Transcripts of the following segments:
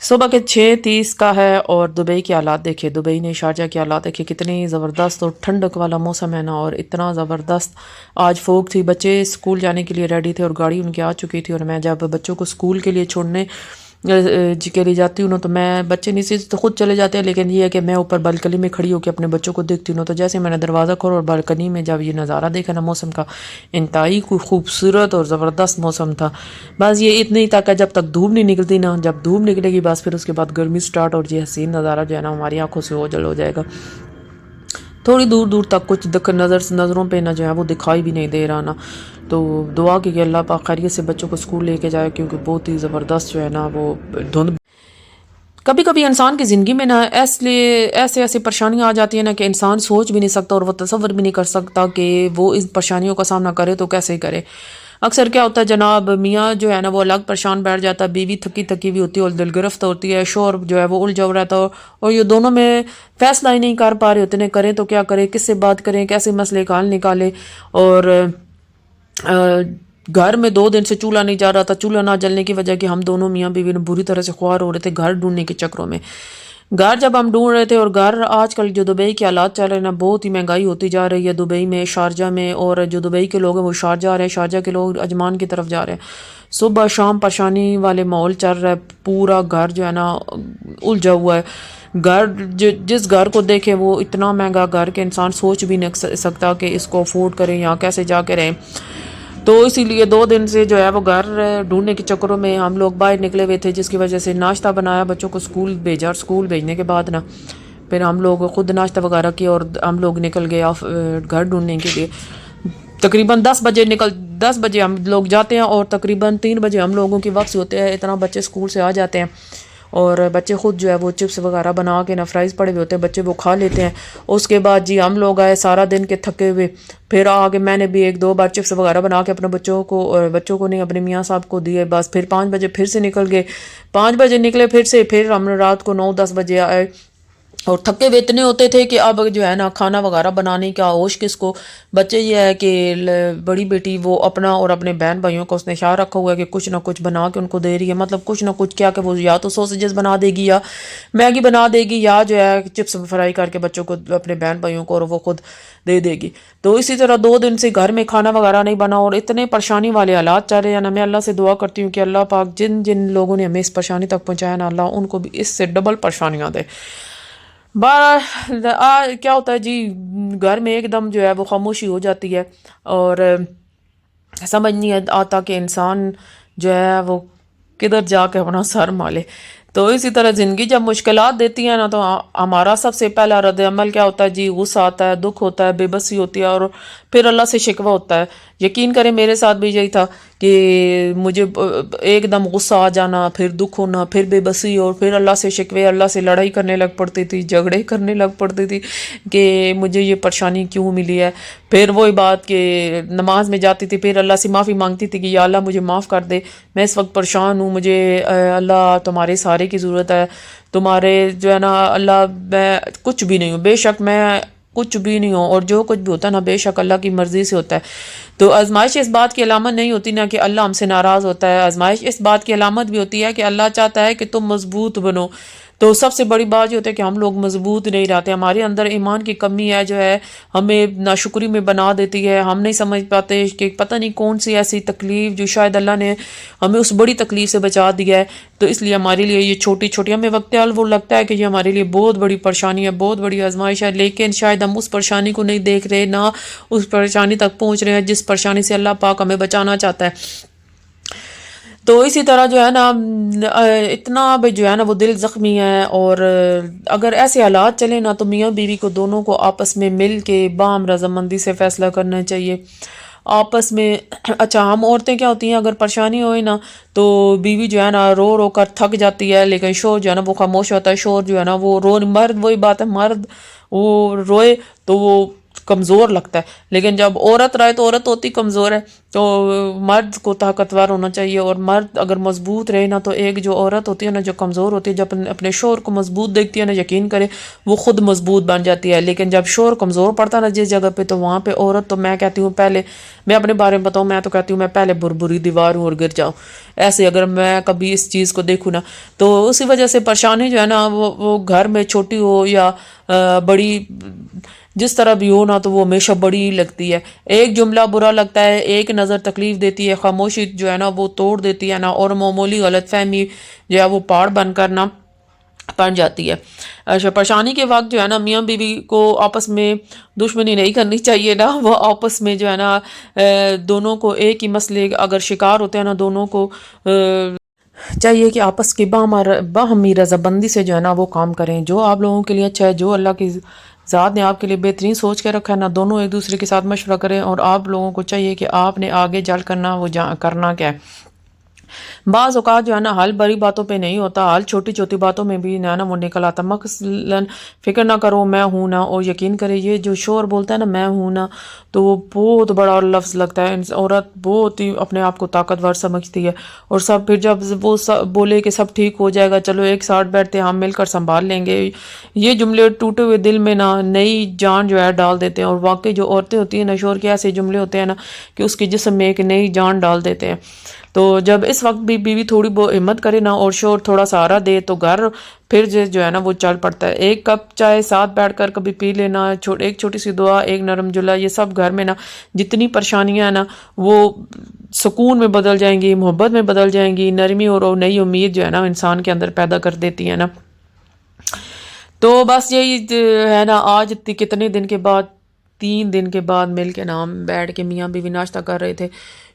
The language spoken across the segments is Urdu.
صبح کے 6:30 کا ہے اور دبئی کے حالات دیکھے، دبئی نے شارجہ کے حالات دیکھے، کتنی زبردست اور ٹھنڈک والا موسم ہے نا، اور اتنا زبردست آج فوگ تھی، بچے اسکول جانے کے لیے ریڈی تھے اور گاڑی ان کی آ چکی تھی، اور میں جب بچوں کو اسکول کے لیے چھوڑنے کے لیے جاتی ہوں نا، تو میں بچے نیچے تو خود چلے جاتے ہیں، لیکن یہ ہے کہ میں اوپر بالکنی میں کھڑی ہو کے اپنے بچوں کو دیکھتی ہوں نا، تو جیسے میں نے دروازہ کھولا اور بالکنی میں جب یہ نظارہ دیکھا نا موسم کا، انتہائی خوبصورت اور زبردست موسم تھا۔ بس یہ اتنا ہی تک ہے جب تک دھوپ نہیں نکلتی نا، جب دھوپ نکلے گی بس پھر اس کے بعد گرمی سٹارٹ، اور یہ حسین نظارہ جو ہے نا ہماری آنکھوں سے اوجھل ہو جائے گا۔ تھوڑی دور دور تک کچھ نظروں پہ نہ جو ہے وہ دکھائی بھی نہیں دے رہا نا، تو دعا کی کہ اللہ پاک خیریت سے بچوں کو اسکول لے کے جائے، کیونکہ بہت ہی زبردست جو ہے نا وہ دھند۔ کبھی کبھی انسان کی زندگی میں نا ایسے پریشانیاں آ جاتی ہیں نا کہ انسان سوچ بھی نہیں سکتا اور وہ تصور بھی نہیں کر سکتا کہ وہ اس پریشانیوں کا سامنا کرے تو کیسے کرے۔ اکثر کیا ہوتا ہے جناب، میاں جو ہے نا وہ الگ پریشان بیٹھ جاتا ہے، بیوی تھکی تھکی بھی ہوتی ہے اور دل گرفت ہوتی ہے، شوہر جو ہے وہ الجھا رہتا ہے، اور یہ دونوں میں فیصلہ ہی نہیں کر پا رہے ہوتے ہیں، کریں تو کیا کریں، کس سے بات کریں، کیسے مسئلے کا حل نکالیں۔ اور گھر میں 2 دن سے چولہا نہیں جا رہا تھا، چولہا نہ جلنے کی وجہ کہ ہم دونوں میاں بیوی نے بری طرح سے خوار ہو رہے تھے گھر ڈھونڈنے کے چکروں میں۔ گھر جب ہم ڈھونڈ رہے تھے، اور گھر آج کل جو دبئی کے حالات چل رہے ہیں نا، بہت ہی مہنگائی ہوتی جا رہی ہے دبئی میں، شارجہ میں، اور جو دبئی کے لوگ ہیں وہ شارجہ آ رہے ہیں، شارجہ کے لوگ عجمان کی طرف جا رہے ہیں۔ صبح شام پریشانی والے ماحول چل رہا ہے، پورا گھر جو ہے نا الجھا ہوا ہے۔ گھر جس گھر کو دیکھے وہ اتنا مہنگا گھر کہ انسان سوچ بھی نہیں سکتا کہ اس کو افورڈ کریں یا کیسے جا کے رہیں۔ تو اسی لیے 2 دن سے جو ہے وہ گھر ڈھونڈنے کے چکروں میں ہم لوگ باہر نکلے ہوئے تھے، جس کی وجہ سے ناشتہ بنایا، بچوں کو اسکول بھیجا، اور اسکول بھیجنے کے بعد نا پھر ہم لوگ خود ناشتہ وغیرہ کیا اور ہم لوگ نکل گئے گھر ڈھونڈنے کے لیے۔ تقریباً 10 بجے ہم لوگ جاتے ہیں، اور تقریباً 3 بجے ہم لوگوں کی واپسی ہوتے ہیں، اتنا بچے اسکول سے آ جاتے ہیں، اور بچے خود جو ہے وہ چپس وغیرہ بنا کے نا، فرائز پڑے ہوئے ہوتے ہیں، بچے وہ کھا لیتے ہیں۔ اس کے بعد جی ہم لوگ آئے سارا دن کے تھکے ہوئے، پھر آگے میں نے بھی 1-2 بار چپس وغیرہ بنا کے اپنے بچوں کو نہیں، اپنے میاں صاحب کو دیے، بس پھر 5 بجے پھر سے نکل گئے، 5 بجے نکلے پھر ہم رات کو 9-10 بجے آئے، اور تھکے ہوئے اتنے ہوتے تھے کہ اب جو ہے نا کھانا وغیرہ بنانے کا ہوش کس کو۔ بچے یہ ہے کہ بڑی بیٹی وہ اپنا اور اپنے بہن بھائیوں کا اس نے خیال رکھا ہوا ہے کہ کچھ نہ کچھ بنا کے ان کو دے رہی ہے، مطلب کچھ نہ کچھ کیا کہ وہ یا تو سوسیجز بنا دے گی، یا میگی بنا دے گی، یا جو ہے چپس فرائی کر کے بچوں کو، اپنے بہن بھائیوں کو، اور وہ خود دے دے گی۔ تو اسی طرح 2 دن سے گھر میں کھانا وغیرہ نہیں بنا، اور اتنے پریشانی والے حالات چل رہے ہیں نا، میں اللہ سے دعا کرتی ہوں کہ اللہ پاک جن جن لوگوں نے ہمیں اس پریشانی تک پہنچایا نا، اللہ ان کو بھی اس سے ڈبل پریشانیاں دے۔ کیا ہوتا ہے جی، گھر میں ایک دم جو ہے وہ خاموشی ہو جاتی ہے، اور سمجھ نہیں آتا کہ انسان جو ہے وہ کدھر جا کے اپنا سر مالے۔ تو اسی طرح زندگی جب مشکلات دیتی ہے نا، تو ہمارا سب سے پہلا رد عمل کیا ہوتا ہے جی، غصہ آتا ہے، دکھ ہوتا ہے، بے بسی ہوتی ہے، اور پھر اللہ سے شکوہ ہوتا ہے۔ یقین کریں میرے ساتھ بھی یہی تھا کہ مجھے ایک دم غصہ آ جانا، پھر دکھ ہونا، پھر بے بسی، اور پھر اللہ سے شکوے، اللہ سے لڑائی کرنے لگ پڑتی تھی، جھگڑے کرنے لگ پڑتی تھی کہ مجھے یہ پریشانی کیوں ملی ہے۔ پھر وہی بات کہ نماز میں جاتی تھی، پھر اللہ سے معافی مانگتی تھی کہ یا اللہ مجھے معاف کر دے، میں اس وقت پریشان ہوں، مجھے اللہ تمہارے سہارے کی ضرورت ہے، تمہارے جو ہے نا اللہ، میں کچھ بھی نہیں ہوں، بے شک میں کچھ بھی نہیں ہوں، اور جو کچھ بھی ہوتا ہے نا بے شک اللہ کی مرضی سے ہوتا ہے۔ تو آزمائش اس بات کی علامت نہیں ہوتی نا کہ اللہ ہم سے ناراض ہوتا ہے، آزمائش اس بات کی علامت بھی ہوتی ہے کہ اللہ چاہتا ہے کہ تم مضبوط بنو۔ تو سب سے بڑی بات یہ ہوتی ہے کہ ہم لوگ مضبوط نہیں رہتے، ہمارے اندر ایمان کی کمی ہے جو ہے ہمیں ناشکری میں بنا دیتی ہے، ہم نہیں سمجھ پاتے کہ پتہ نہیں کون سی ایسی تکلیف جو شاید اللہ نے ہمیں اس بڑی تکلیف سے بچا دیا ہے، تو اس لیے ہمارے لیے یہ چھوٹی چھوٹی ہمیں وقت حال وہ لگتا ہے کہ یہ ہمارے لیے بہت بڑی پریشانی ہے، بہت بڑی آزمائش ہے، لیکن شاید ہم اس پریشانی کو نہیں دیکھ رہے، نہ اس پریشانی تک پہنچ رہے ہیں جس پریشانی سے اللہ پاک ہمیں بچانا چاہتا ہے۔ تو اسی طرح جو ہے نا اتنا بھی جو ہے نا وہ دل زخمی ہے، اور اگر ایسے حالات چلیں نا تو میاں بیوی کو دونوں کو آپس میں مل کے باہم رضامندی سے فیصلہ کرنا چاہیے آپس میں۔ اچھا ہم عورتیں کیا ہوتی ہیں، اگر پریشانی ہوئی نا تو بیوی جو ہے نا رو رو کر تھک جاتی ہے، لیکن شوہر جو ہے نا وہ خاموش ہوتا ہے، شوہر جو ہے نا وہ مرد، وہی بات ہے، مرد وہ روئے تو وہ کمزور لگتا ہے. لیکن جب عورت رہے تو عورت ہوتی کمزور ہے, تو مرد کو طاقتور ہونا چاہیے. اور مرد اگر مضبوط رہے نا, تو ایک جو عورت ہوتی ہے نا جو کمزور ہوتی ہے, جب اپنے شوہر کو مضبوط دیکھتی ہے نا, یقین کرے وہ خود مضبوط بن جاتی ہے. لیکن جب شوہر کمزور پڑتا ہے نا جس جگہ پہ, تو وہاں پہ عورت, تو میں کہتی ہوں پہلے, میں اپنے بارے میں بتاؤں, میں تو کہتی ہوں میں پہلے بربری دیوار ہوں اور گر جاؤں. ایسے اگر میں کبھی اس چیز کو دیکھوں نا, تو اسی وجہ سے پریشانی جو ہے نا وہ گھر میں چھوٹی ہو یا بڑی, جس طرح بھی ہو نا, تو وہ ہمیشہ بڑی لگتی ہے. ایک جملہ برا لگتا ہے, ایک نظر تکلیف دیتی ہے, خاموشی جو ہے نا وہ توڑ دیتی ہے نا, اور معمولی غلط فہمی جو ہے وہ پہاڑ بن کر نا پڑ جاتی ہے. اچھا, پریشانی کے وقت جو ہے نا میاں بیوی کو آپس میں دشمنی نہیں کرنی چاہیے نا, وہ آپس میں جو ہے نا دونوں کو ایک ہی مسئلے اگر شکار ہوتے ہیں نا, دونوں کو چاہیے کہ آپس کی باہمی رضامندی سے جو ہے نا وہ کام کریں. جو آپ لوگوں کے لیے اچھا ہے, جو اللہ کی ذات نے آپ کے لیے بہترین سوچ کے رکھا ہے نا, دونوں ایک دوسرے کے ساتھ مشورہ کریں. اور آپ لوگوں کو چاہیے کہ آپ نے آگے چل کرنا وہ کرنا کیا ہے. بعض اوقات جو ہے نا حل بڑی باتوں پہ نہیں ہوتا, حل چھوٹی چھوٹی باتوں میں بھی نا وہ نکل آتا. مثلاً فکر نہ کرو میں ہوں نا, اور یقین کرے یہ جو شوہر بولتا ہے نا میں ہوں نا, تو وہ بہت بڑا لفظ لگتا ہے. عورت بہت ہی اپنے آپ کو طاقتور سمجھتی ہے, اور سب پھر جب وہ بولے کہ سب ٹھیک ہو جائے گا, چلو ایک ساتھ بیٹھتے ہم مل کر سنبھال لیں گے, یہ جملے ٹوٹے ہوئے دل میں نا نئی جان جو ہے ڈال دیتے ہیں. اور واقعی جو عورتیں ہوتی ہیں نا, شوہر کے ایسے جملے ہوتے ہیں نا کہ اس کے جسم میں ایک نئی جان ڈال دیتے ہیں. تو جب اس وقت بھی بیوی تھوڑی بہت ہمت کرے نا, اور شوہر تھوڑا سہارا دے, تو گھر پھر جو ہے نا وہ چل پڑتا ہے. ایک کپ چائے ساتھ بیٹھ کر کبھی پی لینا, ایک چھوٹی سی دعا, ایک نرم جملہ, یہ سب گھر میں نا جتنی پریشانیاں ہیں نا وہ سکون میں بدل جائیں گی, محبت میں بدل جائیں گی. نرمی اور نئی امید جو ہے نا انسان کے اندر پیدا کر دیتی ہے نا. تو بس یہی ہے نا, آج کتنے دن کے بعد, 3 دن کے بعد مل کے نا ہم بیٹھ کے میاں بیوی ناشتہ کر رہے تھے.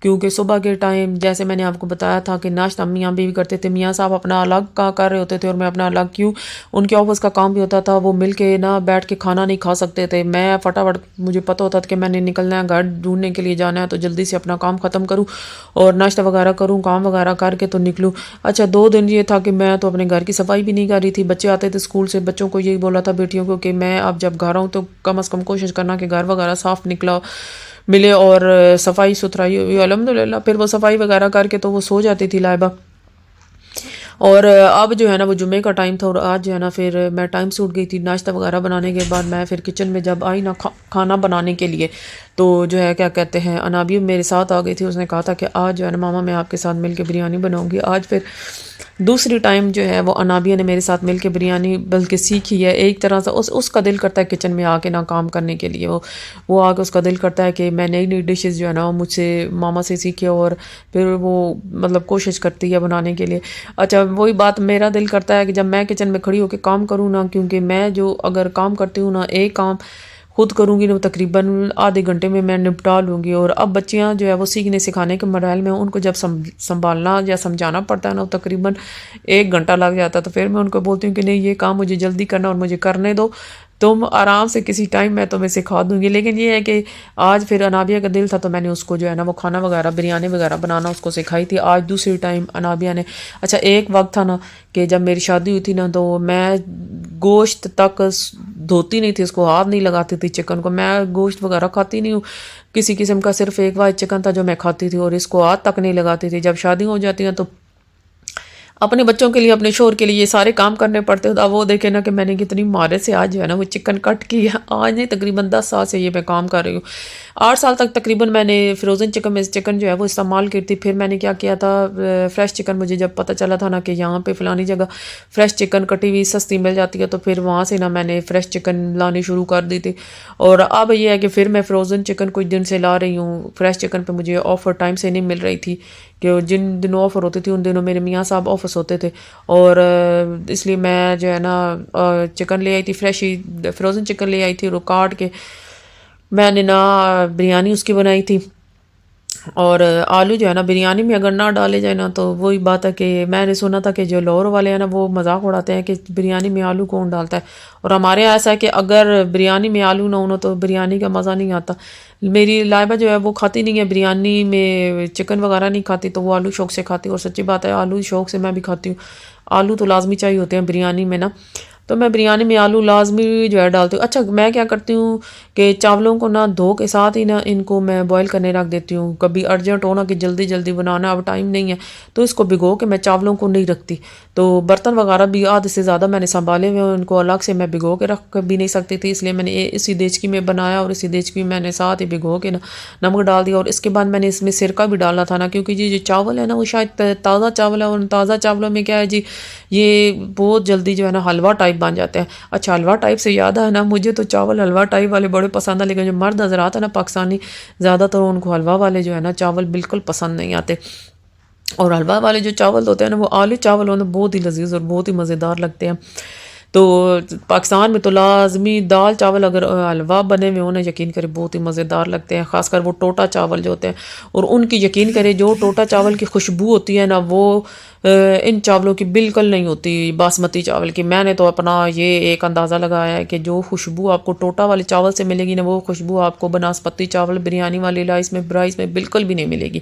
کیونکہ صبح کے ٹائم جیسے میں نے آپ کو بتایا تھا کہ ناشتہ میاں بیوی کرتے تھے, میاں صاحب اپنا الگ کا کر رہے ہوتے تھے اور میں اپنا الگ. کیوں, ان کے آفس کا کام بھی ہوتا تھا, وہ مل کے نا بیٹھ کے کھانا نہیں کھا سکتے تھے. میں فٹافٹ, مجھے پتہ ہوتا تھا کہ میں نے نکلنا ہے, گھر ڈھونڈنے کے لیے جانا ہے, تو جلدی سے اپنا کام ختم کروں اور ناشتہ وغیرہ کروں, کام وغیرہ کر کے تو نکلوں. اچھا 2 دن یہ تھا کہ میں تو اپنے گھر کی صفائی بھی نہیں کر رہی تھی. بچے آتے تھے اسکول سے, بچوں کو یہی بولا تھا بیٹیوں کو کہ میں اب جب گھر آؤں تو کم از کم کوشش کرنا کہ گھر وغیرہ صاف نکلا ملے اور صفائی ستھرائی ہوئی. الحمدللہ پھر وہ صفائی وغیرہ کر کے تو وہ سو جاتی تھی لائبہ. اور اب جو ہے نا وہ جمعے کا ٹائم تھا, اور آج جو ہے نا پھر میں ٹائم سے اٹھ گئی تھی. ناشتہ وغیرہ بنانے کے بعد میں پھر کچن میں جب آئی نا کھانا بنانے کے لیے, تو جو ہے کیا کہتے ہیں انابی میرے ساتھ آ گئی تھی. اس نے کہا تھا کہ آج جو ہے نا ماما میں آپ کے ساتھ مل کے بریانی بناؤں گی. آج پھر دوسری ٹائم جو ہے وہ انابیہ نے میرے ساتھ مل کے بریانی بلکہ سیکھی ہے. ایک طرح سے اس کا دل کرتا ہے کچن میں آ کے نا کام کرنے کے لیے, وہ آ کے اس کا دل کرتا ہے کہ میں نئی نئی ڈشز جو ہے نا مجھ سے ماما سے سیکھے, اور پھر وہ مطلب کوشش کرتی ہے بنانے کے لیے. اچھا وہی بات, میرا دل کرتا ہے کہ جب میں کچن میں کھڑی ہو کے کام کروں نا, کیونکہ میں جو اگر کام کرتی ہوں نا, ایک کام خود کروں گی نا تقریباً آدھے گھنٹے میں نپٹا لوں گی. اور اب بچیاں جو ہے وہ سیکھنے سکھانے کے مراحل میں, ان کو جب سنبھالنا یا سمجھانا پڑتا ہے نا, تقریباً 1 گھنٹہ لگ جاتا ہے. تو پھر میں ان کو بولتی ہوں کہ نہیں یہ کام مجھے جلدی کرنا اور مجھے کرنے دو, تم آرام سے کسی ٹائم میں تمہیں سکھا دوں گی. لیکن یہ ہے کہ آج پھر انابیہ کا دل تھا, تو میں نے اس کو جو ہے نا وہ کھانا وغیرہ بریانی وغیرہ بنانا اس کو سکھائی تھی. آج دوسری ٹائم انابیہ نے. اچھا ایک وقت تھا نا کہ جب میری شادی ہوئی تھی نا, تو میں گوشت تک دھوتی نہیں تھی, اس کو ہاتھ نہیں لگاتی تھی. چکن کو میں گوشت وغیرہ کھاتی نہیں ہوں کسی قسم کا, صرف ایک واحد چکن تھا جو میں کھاتی تھی, اور اس کو ہاتھ تک نہیں لگاتی تھی. جب شادی ہو جاتی ہیں تو اپنے بچوں کے لیے, اپنے شوہر کے لیے یہ سارے کام کرنے پڑتے ہیں. اب وہ دیکھیں نا کہ میں نے کتنی مہارت سے آج جو ہے نا وہ چکن کٹ کی ہے. آج نہیں تقریباً 10 سال سے یہ میں کام کر رہی ہوں. 8 سال تک تقریباً میں نے فروزن چکن میں چکن جو ہے وہ استعمال کی تھی. پھر میں نے کیا کیا تھا, فریش چکن مجھے جب پتہ چلا تھا نا کہ یہاں پہ فلانی جگہ فریش چکن کٹی ہوئی سستی مل جاتی ہے, تو پھر وہاں سے نا میں نے فریش چکن لانی شروع کر دی تھی. اور اب یہ ہے کہ پھر میں فروزن چکن کچھ دن سے لا رہی ہوں. فریش چکن پہ مجھے آفر ٹائم سے نہیں مل رہی تھی, کہ جن دنوں آفر ہوتی تھی ان دنوں میرے میاں صاحب آفس ہوتے تھے, اور اس لیے میں جو ہے نا چکن لے آئی تھی, فریش ہی فروزن چکن لے آئی تھی, اور کاٹ کے میں نے نا بریانی اس کی بنائی تھی. اور آلو جو ہے نا بریانی میں اگر نہ ڈالے جائے نا, تو وہی بات ہے کہ میں نے سنا تھا کہ جو لاہور والے ہیں نا وہ مذاق اڑاتے ہیں کہ بریانی میں آلو کون ڈالتا ہے. اور ہمارے یہاں ایسا ہے کہ اگر بریانی میں آلو نہ ہو تو بریانی کا مزہ نہیں آتا. میری لائبہ جو ہے وہ کھاتی نہیں ہے بریانی میں, چکن وغیرہ نہیں کھاتی, تو وہ آلو شوق سے کھاتی. اور سچی بات ہے آلو شوق سے میں بھی کھاتی ہوں. آلو تو لازمی چاہیے ہوتے ہیں بریانی میں نا. تو میں بریانی میں آلو لازمی جو ہے ڈالتی ہوں. اچھا میں کیا کرتی ہوں کہ چاولوں کو نا دھو کے ساتھ ہی نا ان کو میں بوائل کرنے رکھ دیتی ہوں. کبھی ارجنٹ ہونا کہ جلدی جلدی بنانا اب ٹائم نہیں ہے تو اس کو بھگو کے میں چاولوں کو نہیں رکھتی. تو برتن وغیرہ بھی آدھے سے زیادہ میں نے سنبھالے ہوئے ان کو الگ سے میں بھگو کے رکھ بھی نہیں سکتی تھی، اس لیے میں نے اسی دیچکی میں بنایا اور اسی دیچکی میں نے ساتھ ہی بھگو کے نمک ڈال دیا. اور اس کے بعد میں نے اس میں سرکہ بھی ڈالا تھا نا، کیونکہ یہ جو چاول ہے نا وہ شاید تازہ چاول ہے، اور تازہ چاولوں میں کیا ہے جی یہ بہت جلدی جو ہے نا حلوہ ٹائپ بن جاتے ہیں. اچھا حلوہ ٹائپ سے یاد ہے نا، مجھے تو چاول حلوہ ٹائپ والے بڑے پسند ہیں، لیکن جو مرد حضرات ہیں نا پاکستانی زیادہ تر ان کو حلوہ والے جو ہے نا چاول بالکل پسند نہیں آتے. اور حلوہ والے جو چاول ہوتے ہیں نا وہ آلو چاول ہوتے ہیں، بہت ہی لذیذ اور بہت ہی مزیدار لگتے ہیں. تو پاکستان میں تو لازمی دال چاول اگر حلوہ بنے ہوئے ہونا یقین کرے بہت ہی مزیدار لگتے ہیں، خاص کر وہ ٹوٹا چاول جو ہوتے ہیں. اور ان کی یقین کرے جو ٹوٹا چاول کی خوشبو ہوتی ہے نا وہ ان چاولوں کی بالکل نہیں ہوتی باسمتی چاول کی. میں نے تو اپنا یہ ایک اندازہ لگایا ہے کہ جو خوشبو آپ کو ٹوٹا والے چاول سے ملے گی نا وہ خوشبو آپ کو بناسپتی چاول بریانی والی رائس میں بالکل بھی نہیں ملے گی.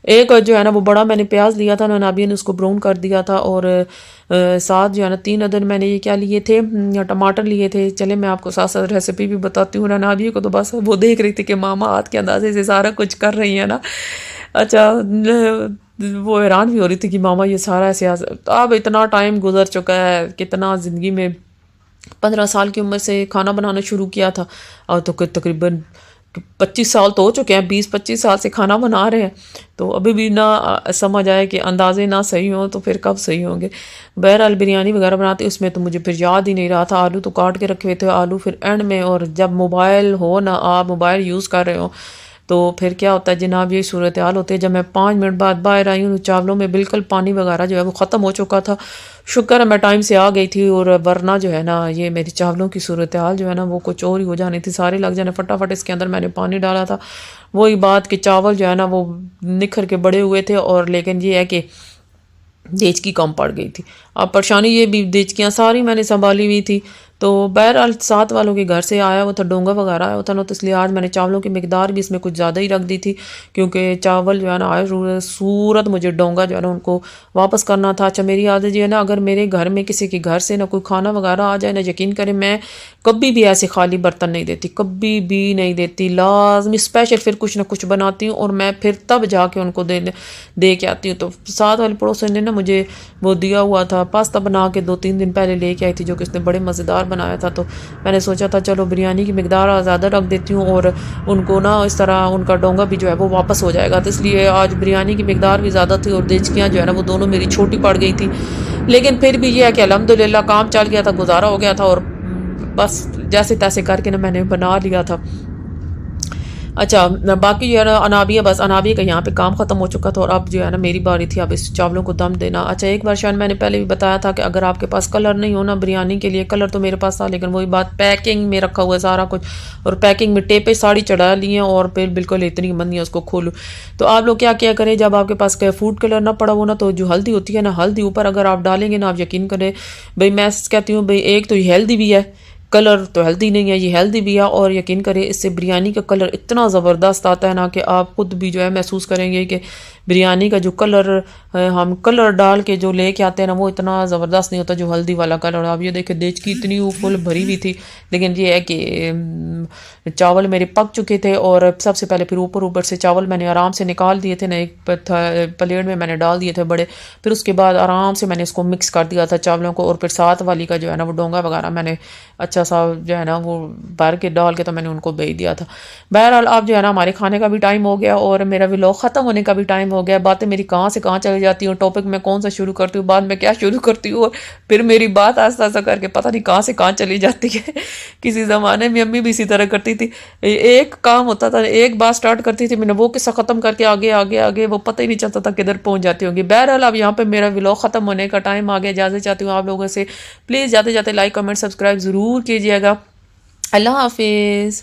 ایک جو ہے نا وہ بڑا میں نے پیاز لیا تھا نا، نابیہ نے اس کو براؤن کر دیا تھا، اور ساتھ جو ہے نا 3 عدد میں نے یہ کیا لیے تھے ٹماٹر لیے تھے. چلے میں آپ کو ساتھ ساتھ ریسیپی بھی بتاتی ہوں نا. نابیہ کو تو بس وہ دیکھ رہی تھی کہ ماما ہاتھ کے اندازے سے سارا کچھ کر رہی ہے نا. اچھا وہ حیران بھی ہو رہی تھی کہ ماما یہ سارا ایسے اب اتنا ٹائم گزر چکا ہے، کتنا زندگی میں 15 سال کی عمر سے کھانا بنانا شروع کیا تھا، اور تو تقریباً 25 سال تو ہو چکے ہیں، 20-25 سال سے کھانا بنا رہے ہیں. تو ابھی بھی نہ سمجھ آئے کہ اندازے نہ صحیح ہوں تو پھر کب صحیح ہوں گے. بہرحال بریانی وغیرہ بناتے اس میں تو مجھے پھر یاد ہی نہیں رہا تھا. آلو تو کاٹ کے رکھے ہوئے تھے، آلو پھر اینڈ میں، اور جب موبائل ہو نا آپ موبائل یوز کر رہے ہو تو پھر کیا ہوتا ہے جناب یہ صورتحال ہوتی ہے. جب میں 5 منٹ بعد باہر آئی ہوں چاولوں میں بالکل پانی وغیرہ جو ہے وہ ختم ہو چکا تھا. شکر ہے میں ٹائم سے آ گئی تھی، اور ورنہ جو ہے نا یہ میری چاولوں کی صورتحال جو ہے نا وہ کچھ اور ہی ہو جانی تھی، سارے لگ جانے. فٹافٹ اس کے اندر میں نے پانی ڈالا تھا. وہی بات کہ چاول جو ہے نا وہ نکھر کے بڑے ہوئے تھے، اور لیکن یہ ہے کہ دیچکی کم پڑ گئی تھی. اب پریشانی یہ بھی دیچکیاں ساری میں نے سنبھالی ہوئی تھی. تو بہرحال ساتھ والوں کے گھر سے آیا ہوا تھا ڈونگا وغیرہ آیا ہوا تھا نا، تو اس لیے آج میں نے چاولوں کی مقدار بھی اس میں کچھ زیادہ ہی رکھ دی تھی، کیونکہ چاول جو ہے نا آئے صورت مجھے ڈونگا جو ہے نا ان کو واپس کرنا تھا. اچھا میری عادت یہ ہے نا اگر میرے گھر میں کسی کے گھر سے نا کوئی کھانا وغیرہ آ جائے نا یقین کریں میں کبھی بھی ایسے خالی برتن نہیں دیتی، کبھی بھی نہیں دیتی. لازمی اسپیشل پھر کچھ نہ کچھ بناتی ہوں اور میں پھر تب جا کے ان کو دے کے آتی ہوں. تو ساتھ والے پڑوسن نے نا مجھے وہ دیا ہوا تھا پاستا بنا کے 2-3 دن پہلے لے کے آئی تھی، جو کہ اس نے بڑے مزیدار بنایا تھا. تو میں نے سوچا تھا چلو بریانی کی مقدار زیادہ رکھ دیتی ہوں اور ان کو نا اس طرح ان کا ڈونگا بھی جو ہے وہ واپس ہو جائے گا. تو اس لیے آج بریانی کی مقدار بھی زیادہ تھی اور دیچکیاں جو ہے نا وہ دونوں میری چھوٹی پڑ گئی تھی. لیکن پھر بھی یہ ہے کہ الحمدللہ کام چل گیا تھا، گزارا ہو گیا تھا، اور بس جیسے تیسے کر کے نا میں نے بنا لیا تھا. اچھا باقی جو ہے نا انابیہ بس انابیہ کا یہاں پہ کام ختم ہو چکا تھا، اور اب جو ہے نا میری باری تھی اب اس چاولوں کو دم دینا. اچھا ایک بار شاید میں نے پہلے بھی بتایا تھا کہ اگر آپ کے پاس کلر نہیں ہونا بریانی کے لیے، کلر تو میرے پاس تھا لیکن وہی بات پیکنگ میں رکھا ہوا ہے سارا کچھ، اور پیکنگ میں ٹیپے ساڑی چڑھا لی ہیں اور پھر بالکل اتنی بندی ہے اس کو کھولو. تو آپ لوگ کیا کریں جب آپ کے پاس فوڈ کلر نہ پڑا ہو نا تو جو ہلدی ہوتی ہے نا ہلدی اوپر اگر آپ ڈالیں گے نا آپ یقین کریں بھئی میں کہتی ہوں بھئی ایک تو یہ ہیلدی بھی ہے، کلر تو ہیلدی نہیں ہے یہ ہیلدی بھی ہے، اور یقین کریں اس سے بریانی کا کلر اتنا زبردست آتا ہے نا کہ آپ خود بھی جو ہے محسوس کریں گے کہ بریانی کا جو کلر ہم کلر ڈال کے جو لے کے آتے ہیں نا وہ اتنا زبردست نہیں ہوتا جو ہلدی والا کلر. اب یہ دیکھیں دیچکی اتنی فل بھری ہوئی تھی، لیکن یہ ہے کہ چاول میرے پک چکے تھے، اور سب سے پہلے پھر اوپر سے چاول میں نے آرام سے نکال دیے تھے نا، ایک پلیٹ میں نے ڈال دیے تھے بڑے. پھر اس کے بعد آرام سے میں نے اس کو مکس کر دیا تھا چاولوں کو، اور پھر ساتھ والی کا جو ہے نا وہ ڈونگا وغیرہ میں نے اچھا سا جو ہے نا وہ بھر کے ڈال کے تو میں نے ان کو بھیج دیا تھا. بہرحال اب جو ہے نا ہمارے کھانے کا بھی ٹائم ہو گیا اور میرا ولاگ ختم ہونے کا بھی ٹائم ہو گیا. باتیں میری کہاں سے کہاں چلی جاتی ہوں، ٹاپک میں کون سا شروع کرتی ہوں، بعد میں کیا شروع کرتی ہوں، اور پھر میری بات آہستہ آہستہ کر کے پتہ نہیں کہاں سے کہاں چلی جاتی ہے. کسی زمانے میں امی بھی اسی طرح کرتی تھی، ایک کام ہوتا تھا ایک بات سٹارٹ کرتی تھی میں نے وہ قصہ ختم کر کے آگے آگے آگے وہ پتہ ہی نہیں چلتا تھا کدھر پہنچ جاتی ہوں گی. بہرحال اب یہاں پہ میرا ولاگ ختم ہونے کا ٹائم آ گیا. اجازت چاہتی ہوں آپ لوگوں سے، پلیز جاتے جاتے لائک کمنٹ سبسکرائب ضرور کیجیے گا. اللہ حافظ.